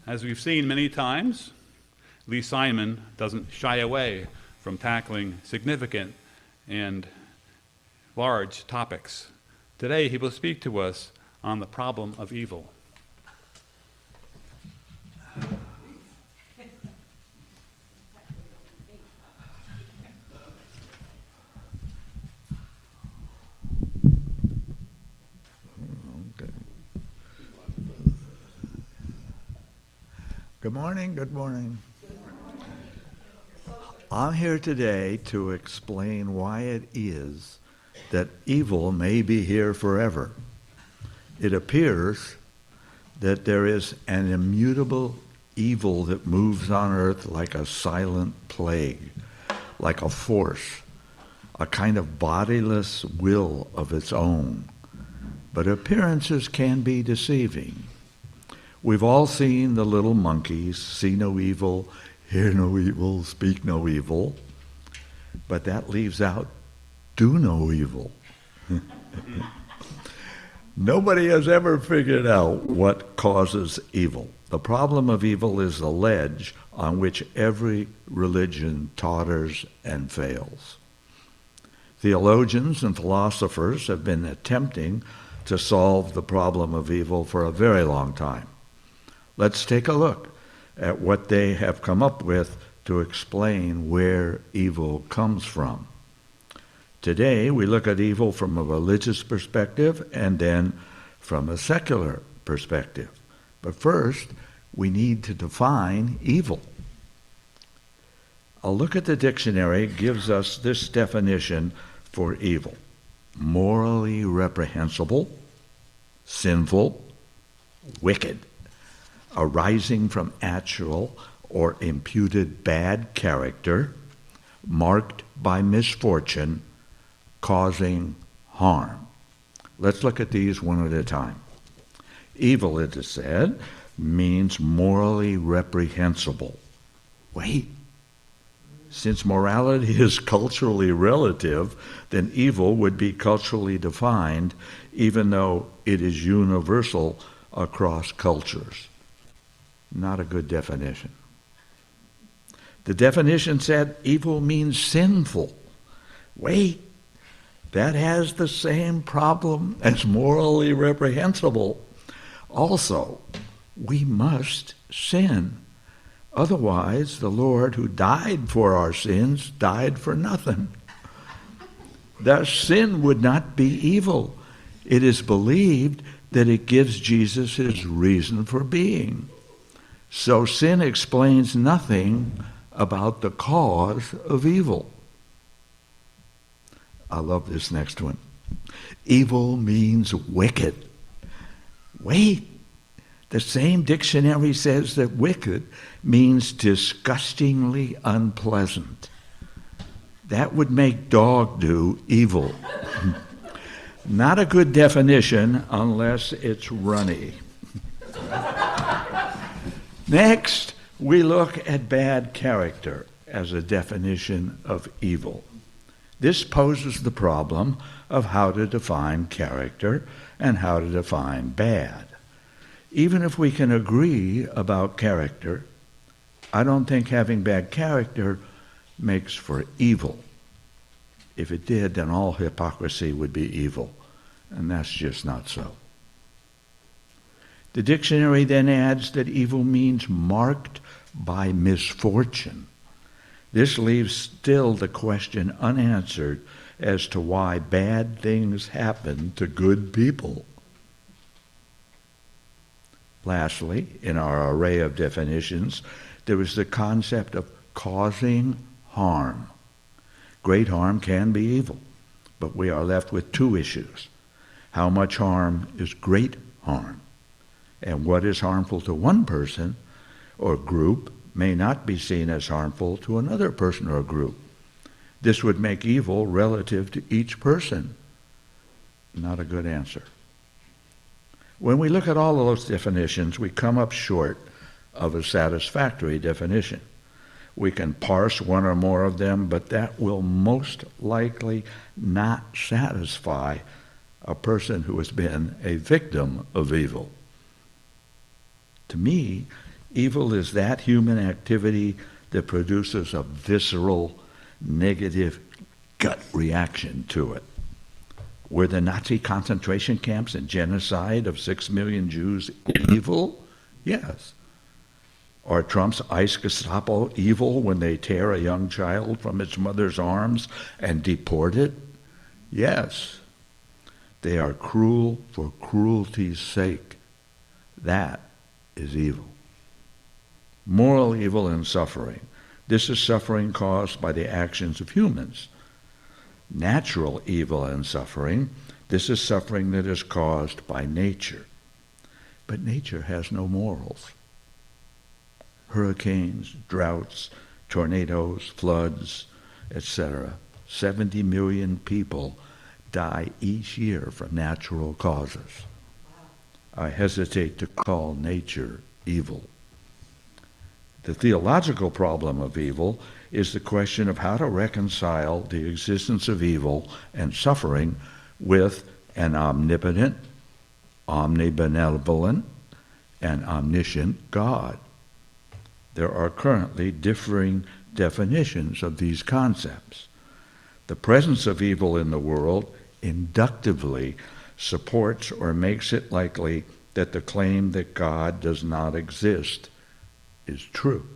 As we've seen many times, 𝐏𝐫𝐨𝐛 doesn't shy away from tackling significant and large topics. Today he will speak to us on the problem of evil. Good morning, good morning. I'm here today to explain why it is that evil may be here forever. It appears that there is an immutable evil that moves on earth like a silent plague, like a force, a kind of bodiless will of its own. But appearances can be deceiving. We've all seen the little monkeys, see no evil, hear no evil, speak no evil, but that leaves out do no evil. Nobody has ever figured out what causes evil. The problem of evil is the ledge on which every religion totters and fails. Theologians and philosophers have been attempting to solve the problem of evil for a very long time. Let's take a look at what they have come up with to explain where evil comes from. Today, we look at evil from a religious perspective and then from a secular perspective. But first, we need to define evil. A look at the dictionary gives us this definition for evil: morally reprehensible, sinful, wicked, arising from actual or imputed bad character, marked by misfortune, causing harm. Let's look at these one at a time. Evil, it is said, means morally reprehensible. Wait, since morality is culturally relative, then evil would be culturally defined, even though it is universal across cultures. Not a good definition. The definition said evil means sinful. Wait, that has the same problem as morally reprehensible. Also, we must sin. Otherwise, the Lord who died for our sins died for nothing. Thus, sin would not be evil. It is believed that it gives Jesus his reason for being. So sin explains nothing about the cause of evil. I love this next one. Evil means wicked. Wait, the same dictionary says that wicked means disgustingly unpleasant. That would make dog do evil. Not a good definition unless it's runny. Next, we look at bad character as a definition of evil. This poses the problem of how to define character and how to define bad. Even if we can agree about character, I don't think having bad character makes for evil. If it did, then all hypocrisy would be evil, and that's just not so. The dictionary then adds that evil means marked by misfortune. This leaves still the question unanswered as to why bad things happen to good people. Lastly, in our array of definitions, there is the concept of causing harm. Great harm can be evil, but we are left with two issues. How much harm is great harm? And what is harmful to one person or group may not be seen as harmful to another person or group. This would make evil relative to each person. Not a good answer. When we look at all of those definitions, we come up short of a satisfactory definition. We can parse one or more of them, but that will most likely not satisfy a person who has been a victim of evil. To me, Evil is that human activity that produces a visceral, negative gut reaction to it. Were the Nazi concentration camps and genocide of 6 million Jews evil? Yes. Are Trump's ICE Gestapo evil when they tear a young child from its mother's arms and deport it? Yes. They are cruel for cruelty's sake. That is evil. Moral evil and suffering. This is suffering caused by the actions of humans. Natural evil and suffering. This is suffering that is caused by nature. But nature has no morals. Hurricanes, droughts, tornadoes, floods, etc. 70 million people die each year from natural causes. I hesitate to call nature evil. The theological problem of evil is the question of how to reconcile the existence of evil and suffering with an omnipotent, omnibenevolent, and omniscient God. There are currently differing definitions of these concepts. The presence of evil in the world inductively supports or makes it likely that the claim that God does not exist is true.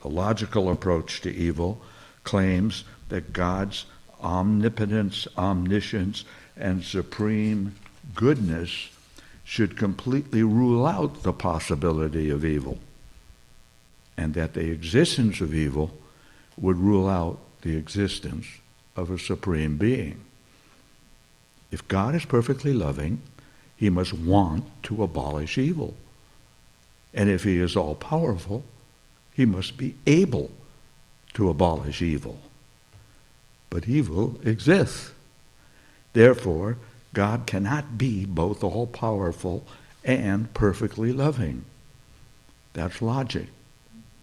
The logical approach to evil claims that God's omnipotence, omniscience, and supreme goodness should completely rule out the possibility of evil, and that the existence of evil would rule out the existence of a supreme being. If God is perfectly loving, he must want to abolish evil. And if he is all-powerful, he must be able to abolish evil. But evil exists. Therefore, God cannot be both all-powerful and perfectly loving. That's logic.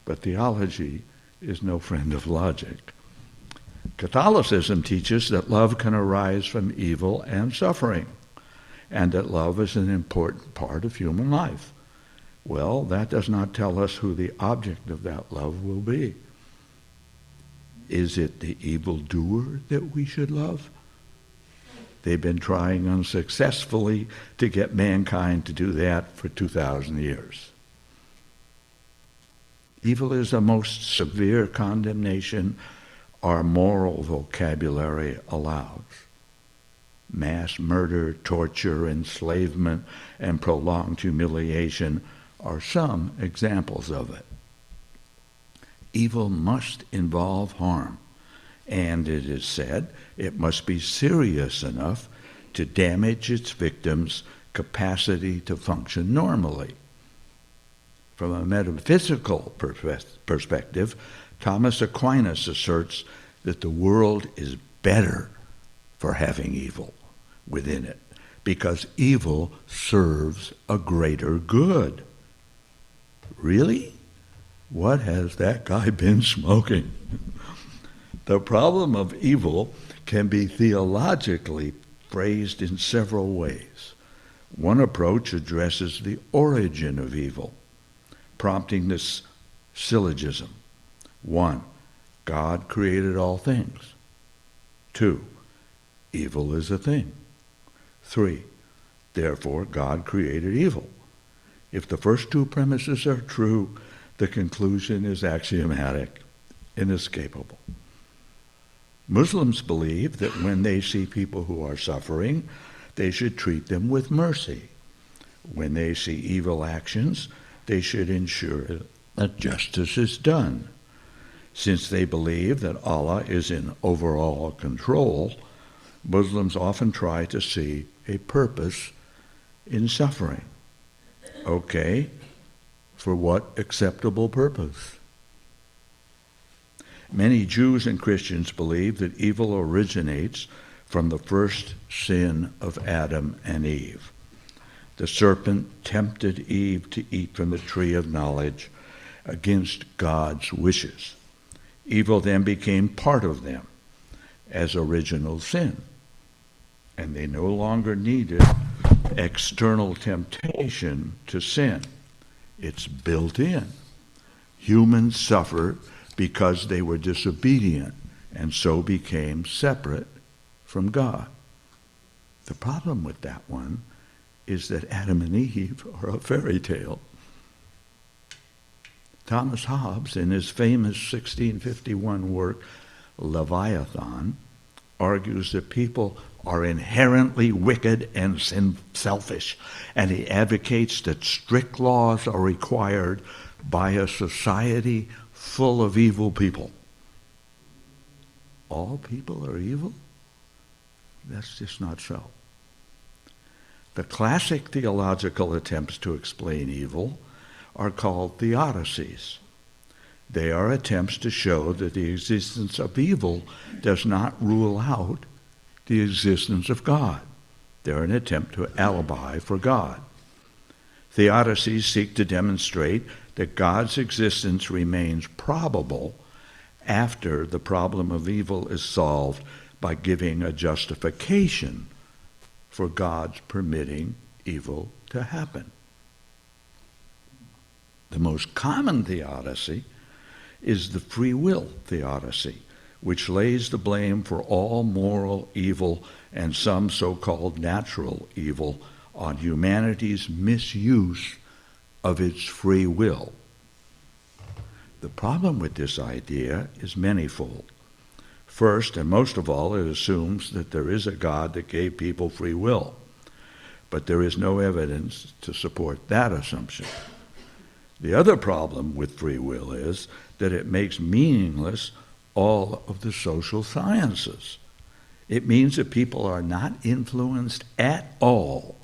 But theology is no friend of logic. Catholicism teaches that love can arise from evil and suffering, and that love is an important part of human life. Well, that does not tell us who the object of that love will be. Is it the evildoer that we should love? They've been trying unsuccessfully to get mankind to do that for 2,000 years. Evil is the most severe condemnation our moral vocabulary allows. Mass murder, torture, enslavement, and prolonged humiliation are some examples of it. Evil must involve harm, and it is said it must be serious enough to damage its victims' capacity to function normally. From a metaphysical perspective, Thomas Aquinas asserts that the world is better for having evil within it, because evil serves a greater good. Really? What has that guy been smoking? The problem of evil can be theologically phrased in several ways. One approach addresses the origin of evil, prompting this syllogism. 1, God created all things. 2, evil is a thing. 3, therefore God created evil. If the first two premises are true, the conclusion is axiomatic, inescapable. Muslims believe that when they see people who are suffering, they should treat them with mercy. When they see evil actions, they should ensure that justice is done. Since they believe that Allah is in overall control, Muslims often try to see a purpose in suffering. Okay, for what acceptable purpose? Many Jews and Christians believe that evil originates from the first sin of Adam and Eve. The serpent tempted Eve to eat from the tree of knowledge against God's wishes. Evil then became part of them as original sin, and they no longer needed external temptation to sin. It's built in. Humans suffer because they were disobedient and so became separate from God. The problem with that one is that Adam and Eve are a fairy tale. Thomas Hobbes, in his famous 1651 work, Leviathan, argues that people are inherently wicked and selfish, and he advocates that strict laws are required by a society full of evil people. All people are evil? That's just not so. The classic theological attempts to explain evil are called theodicies. They are attempts to show that the existence of evil does not rule out the existence of God. They're an attempt to alibi for God. Theodicies seek to demonstrate that God's existence remains probable after the problem of evil is solved by giving a justification for God's permitting evil to happen. The most common theodicy is the free will theodicy, which lays the blame for all moral evil and some so-called natural evil on humanity's misuse of its free will. The problem with this idea is manifold. First, and most of all, it assumes that there is a God that gave people free will, but there is no evidence to support that assumption. The other problem with free will is that it makes meaningless all of the social sciences. It means that people are not influenced at all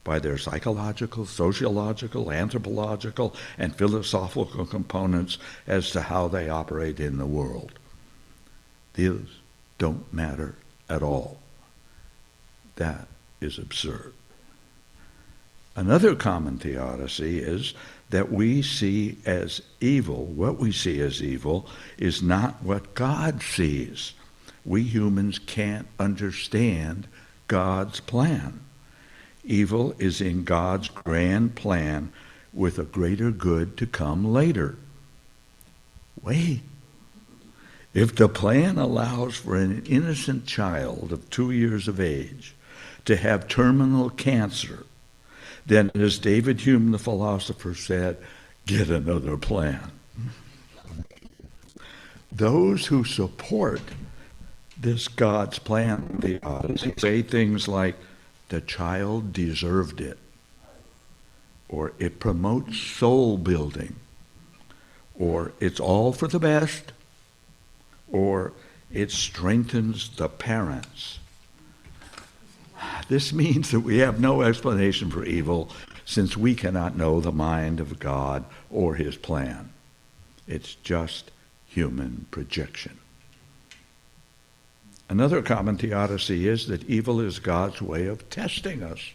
by their psychological, sociological, anthropological, and philosophical components as to how they operate in the world. These don't matter at all. That is absurd. Another common theodicy is that we see as evil, what we see as evil, is not what God sees. We humans can't understand God's plan. Evil is in God's grand plan with a greater good to come later. Wait. If the plan allows for an innocent child of 2 years of age to have terminal cancer, then, as David Hume, the philosopher, said, get another plan. Those who support this God's plan theodicy say things like, the child deserved it, or it promotes soul building, or it's all for the best, or it strengthens the parents. This means that we have no explanation for evil, since we cannot know the mind of God or his plan. It's just human projection. Another common theodicy is that evil is God's way of testing us.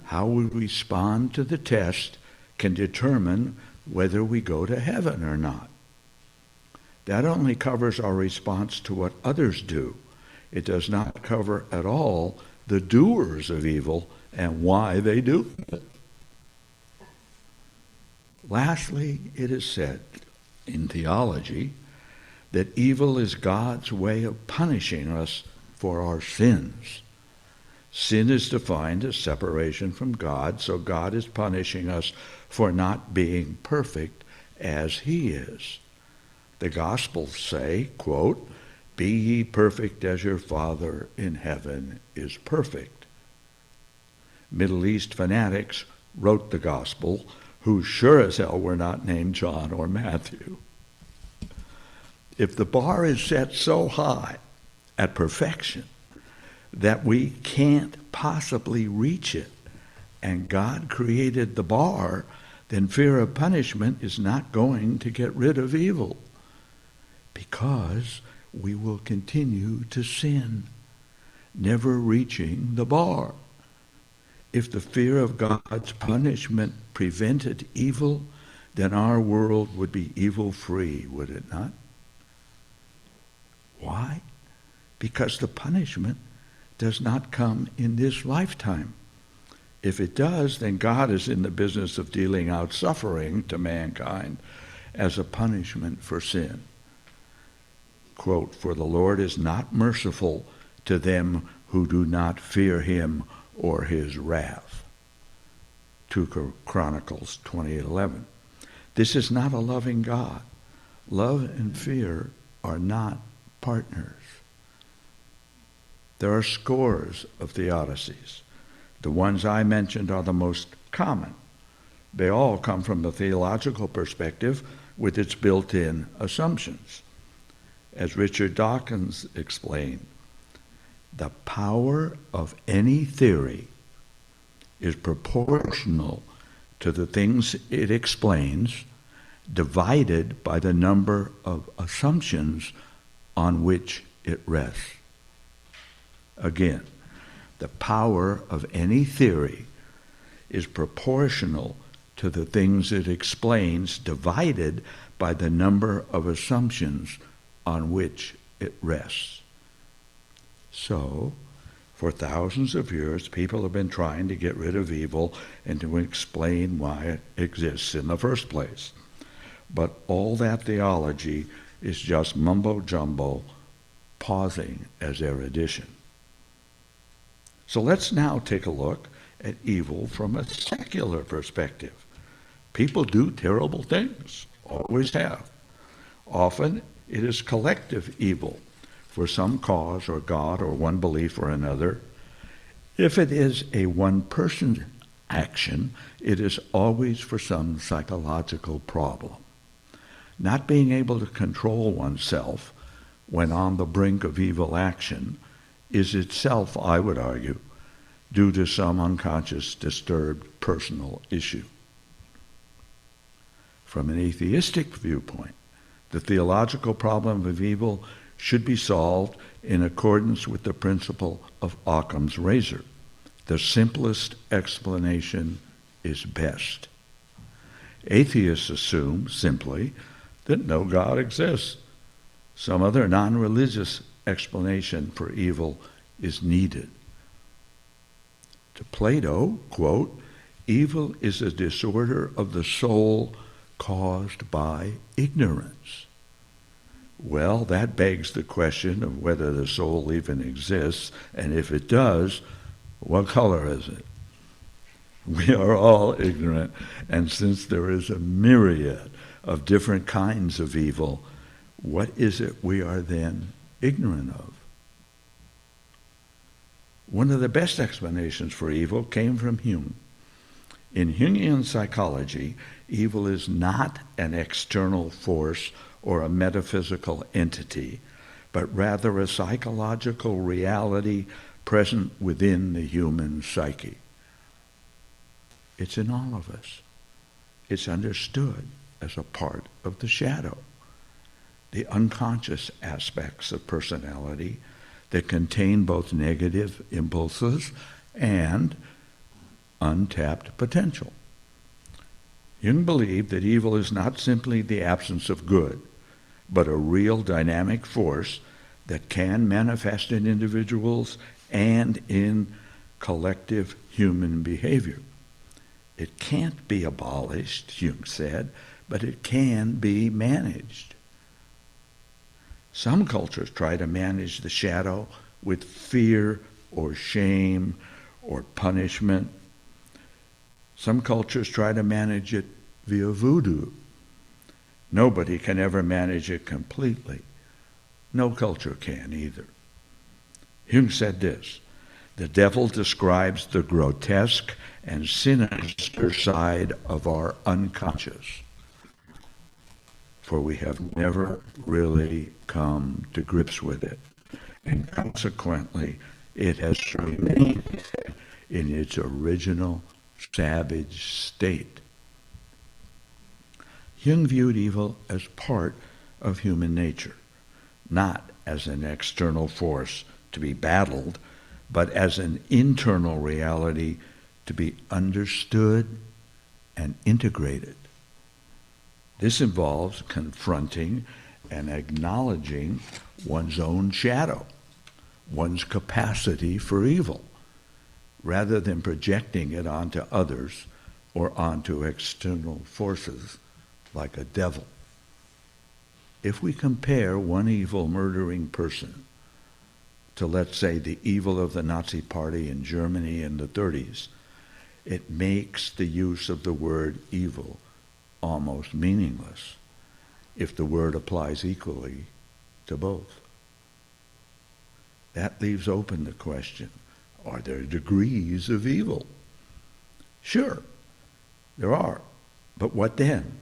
How we respond to the test can determine whether we go to heaven or not. That only covers our response to what others do. It does not cover at all the doers of evil and why they do it. Lastly, it is said in theology that evil is God's way of punishing us for our sins. Sin is defined as separation from God, so God is punishing us for not being perfect as he is. The Gospels say, quote, be ye perfect as your Father in heaven is perfect. Middle East fanatics wrote the Gospel, who sure as hell were not named John or Matthew. If the bar is set so high at perfection that we can't possibly reach it, and God created the bar, then fear of punishment is not going to get rid of evil, because we will continue to sin, never reaching the bar. If the fear of God's punishment prevented evil, then our world would be evil-free, would it not? Why? Because the punishment does not come in this lifetime. If it does, then God is in the business of dealing out suffering to mankind as a punishment for sin. Quote, "For the Lord is not merciful to them who do not fear him or his wrath." 2 Chronicles 28:11. This is not a loving God. Love and fear are not partners. There are scores of theodicies. The ones I mentioned are the most common. They all come from the theological perspective with its built-in assumptions. As Richard Dawkins explained, the power of any theory is proportional to the things it explains divided by the number of assumptions on which it rests. Again, the power of any theory is proportional to the things it explains divided by the number of assumptions on which it rests. So, for thousands of years, people have been trying to get rid of evil and to explain why it exists in the first place. But all that theology is just mumbo-jumbo, pausing as erudition. So let's now take a look at evil from a secular perspective. People do terrible things, always have. Often it is collective evil for some cause or God or one belief or another. If it is a one-person action, it is always for some psychological problem. Not being able to control oneself when on the brink of evil action is itself, I would argue, due to some unconscious, disturbed personal issue. From an atheistic viewpoint, the theological problem of evil should be solved in accordance with the principle of Occam's razor. The simplest explanation is best. Atheists assume, simply, that no God exists. Some other non-religious explanation for evil is needed. To Plato, quote, "Evil is a disorder of the soul caused by ignorance." Well, that begs the question of whether the soul even exists, and if it does, what color is it? We are all ignorant, and since there is a myriad of different kinds of evil, what is it we are then ignorant of? One of the best explanations for evil came from Jung. In Jungian psychology, evil is not an external force or a metaphysical entity, but rather a psychological reality present within the human psyche. It's in all of us. It's understood as a part of the shadow, the unconscious aspects of personality that contain both negative impulses and untapped potential. Jung believed that evil is not simply the absence of good, but a real dynamic force that can manifest in individuals and in collective human behavior. It can't be abolished, Jung said, but it can be managed. Some cultures try to manage the shadow with fear or shame or punishment. Some cultures try to manage it via voodoo. Nobody can ever manage it completely. No culture can either. Jung said this: "The devil describes the grotesque and sinister side of our unconscious, for we have never really come to grips with it, and consequently it has remained in its original savage state." Jung viewed evil as part of human nature, not as an external force to be battled, but as an internal reality to be understood and integrated. This involves confronting and acknowledging one's own shadow, one's capacity for evil, rather than projecting it onto others or onto external forces like a devil. If we compare one evil murdering person to, let's say, the evil of the Nazi Party in Germany in the 30s, it makes the use of the word evil almost meaningless if the word applies equally to both. That leaves open the question, are there degrees of evil? Sure, there are. But what then?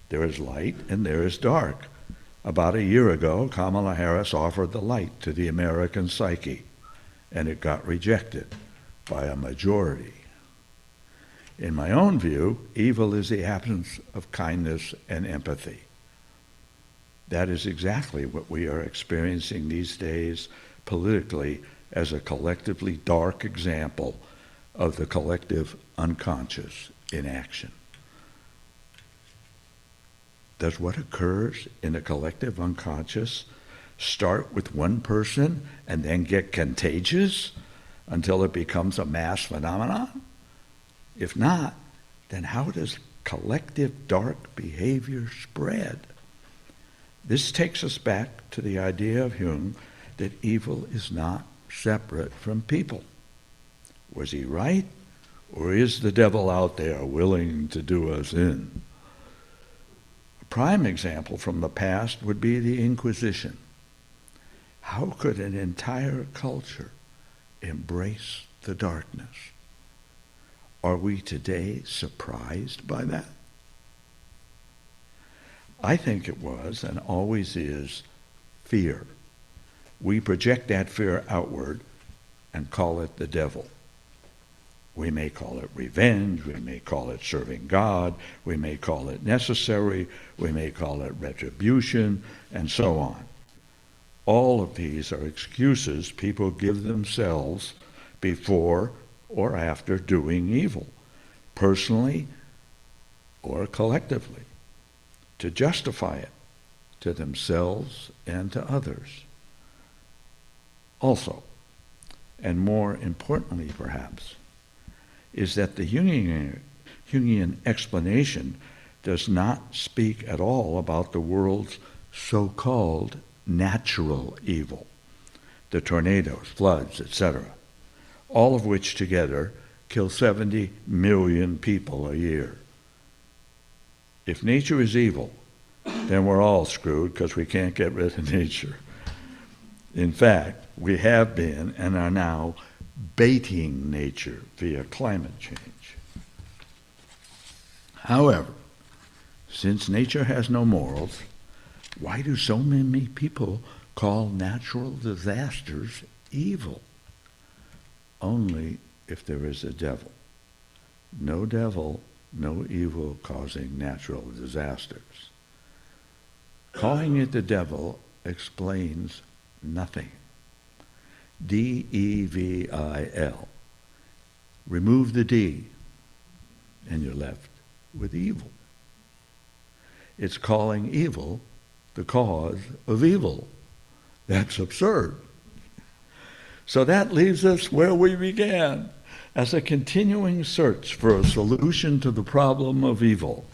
There is light and there is dark. About a year ago, Kamala Harris offered the light to the American psyche, and it got rejected by a majority. In my own view, evil is the absence of kindness and empathy. That is exactly what we are experiencing these days politically as a collectively dark example of the collective unconscious in action. Does what occurs in the collective unconscious start with one person and then get contagious until it becomes a mass phenomenon? If not, then how does collective dark behavior spread? This takes us back to the idea of Jung that evil is not separate from people. Was he right? Or is the devil out there willing to do us in? A prime example from the past would be the Inquisition. How could an entire culture embrace the darkness? Are we today surprised by that? I think it was and always is fear. We project that fear outward and call it the devil. We may call it revenge, we may call it serving God, we may call it necessary, we may call it retribution, and so on. All of these are excuses people give themselves before or after doing evil, personally or collectively, to justify it to themselves and to others. Also, and more importantly perhaps, is that the Jungian explanation does not speak at all about the world's so-called natural evil, the tornadoes, floods, etc., all of which together kill 70 million people a year. If nature is evil, then we're all screwed because we can't get rid of nature. In fact, we have been and are now baiting nature via climate change. However, since nature has no morals, why do so many people call natural disasters evil? Only if there is a devil. No devil, no evil causing natural disasters. Calling it the devil explains nothing. D-E-V-I-L. Remove the D, and you're left with evil. It's calling evil the cause of evil. That's absurd. So that leaves us where we began, as a continuing search for a solution to the problem of evil.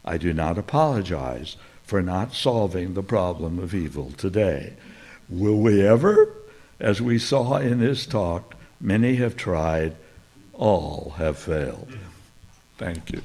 I do not apologize for not solving the problem of evil today. Will we ever? As we saw in this talk, many have tried, all have failed. Thank you.